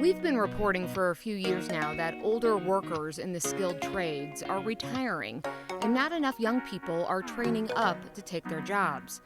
We've been reporting for a few years now that older workers in the skilled trades are retiring, and not enough young people are training up to take their jobs.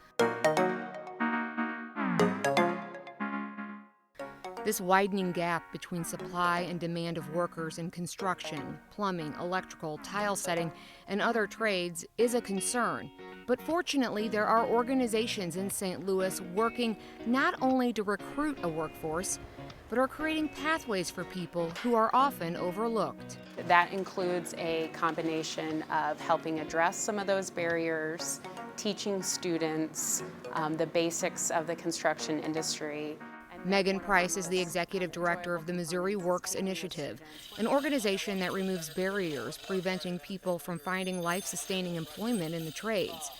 This widening gap between supply and demand of workers in construction, plumbing, electrical, tile setting, and other trades is a concern. But fortunately, there are organizations in St. Louis working not only to recruit a workforce, but are creating pathways for people who are often overlooked. That includes a combination of helping address some of those barriers, teaching students the basics of the construction industry. Megan Price is the executive director of the Missouri Works Initiative, an organization that removes barriers preventing people from finding life-sustaining employment in the trades.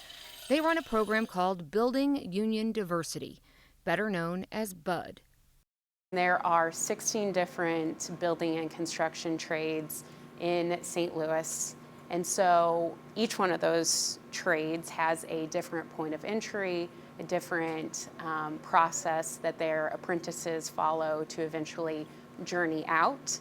They run a program called Building Union Diversity, better known as BUD. There are 16 different building and construction trades in St. Louis, and so each one of those trades has a different point of entry, a different process that their apprentices follow to eventually journey out.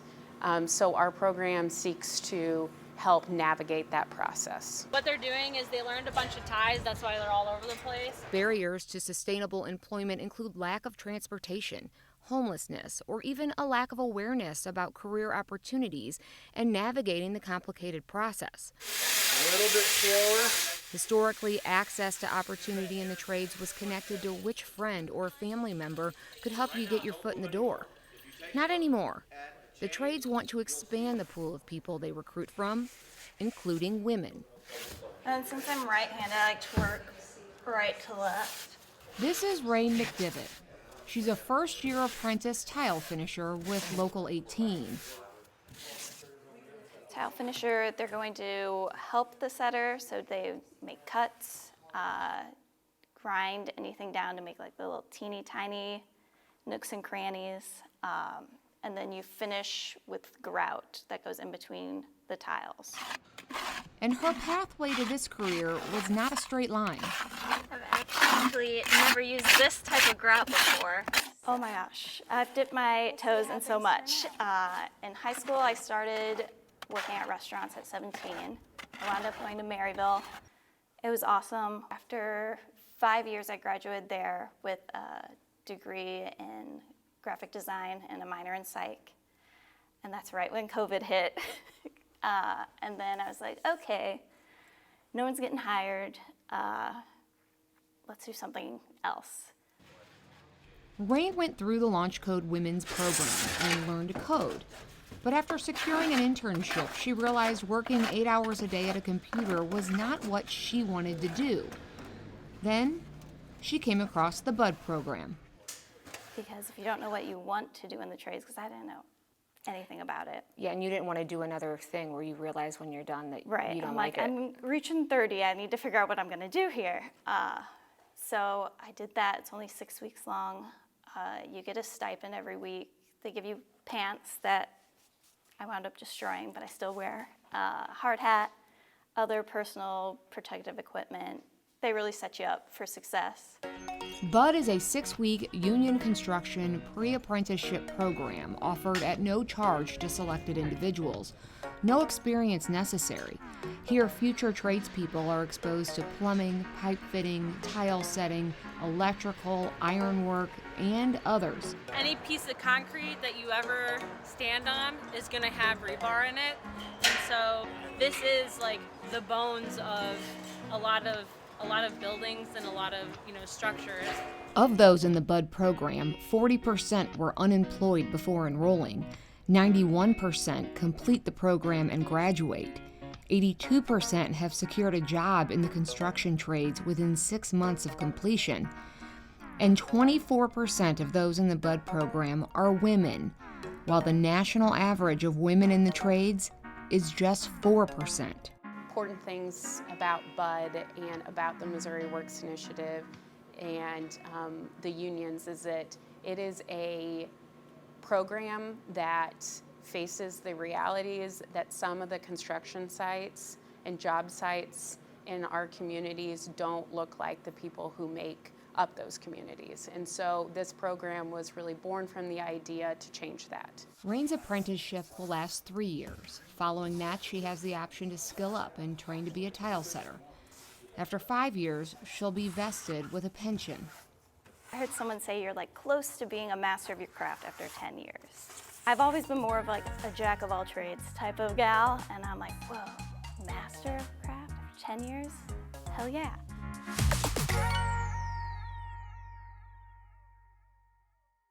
So our program seeks to help navigate that process. What they're doing is they learned a bunch of ties, that's why they're all over the place. Barriers to sustainable employment include lack of transportation, homelessness, or even a lack of awareness about career opportunities and navigating the complicated process. A little bit slower. Historically, access to opportunity in the trades was connected to which friend or family member could help you get your foot in the door. Not anymore. The trades want to expand the pool of people they recruit from, including women. And since I'm right-handed, I like to work right to left. This is Ray McDivitt. She's a first-year apprentice tile finisher with Local 18. Tile finisher, they're going to help the setter, so they make cuts, grind anything down to make like the little teeny tiny nooks and crannies, and then you finish with grout that goes in between the tiles. And her pathway to this career was not a straight line. I've actually never used this type of grout before. Oh my gosh, I've dipped my toes in so much. In high school, I started working at restaurants at 17. I wound up going to Maryville. It was awesome. After 5 years, I graduated there with a degree in graphic design and a minor in psych. And that's right when COVID hit. And then I was like, okay, no one's getting hired. Let's do something else. Ray went through the Launch Code Women's program and learned to code. But after securing an internship, she realized working 8 hours a day at a computer was not what she wanted to do. Then, she came across the BUD program. Because if you don't know what you want to do in the trades, because I didn't know anything about it. Yeah, and you didn't want to do another thing where you realize when you're done that you don't like it. I'm reaching 30, I need to figure out what I'm gonna do here. So I did that, it's only 6 weeks long. You get a stipend every week. They give you pants that I wound up destroying, but I still wear. Hard hat, other personal protective equipment. They really set you up for success. BUD is a 6-week union construction pre-apprenticeship program offered at no charge to selected individuals. No experience necessary. Here, future tradespeople are exposed to plumbing, pipe fitting, tile setting, electrical, ironwork, and others. Any piece of concrete that you ever stand on is going to have rebar in it. And so this is like the bones of a lot of buildings and a lot of, structures. Of those in the BUD program, 40% were unemployed before enrolling. 91% complete the program and graduate. 82% have secured a job in the construction trades within 6 months of completion. And 24% of those in the BUD program are women, while the national average of women in the trades is just 4%. Important things about BUD and about the Missouri Works Initiative and the unions is that it is a program that faces the realities that some of the construction sites and job sites in our communities don't look like the people who make up those communities. And so this program was really born from the idea to change that. Rain's apprenticeship will last 3 years. Following that, she has the option to skill up and train to be a tile setter. After 5 years, she'll be vested with a pension. I heard someone say you're like close to being a master of your craft after 10 years. I've always been more of like a jack of all trades type of gal, and I'm like, whoa, master of craft after 10 years? Hell yeah.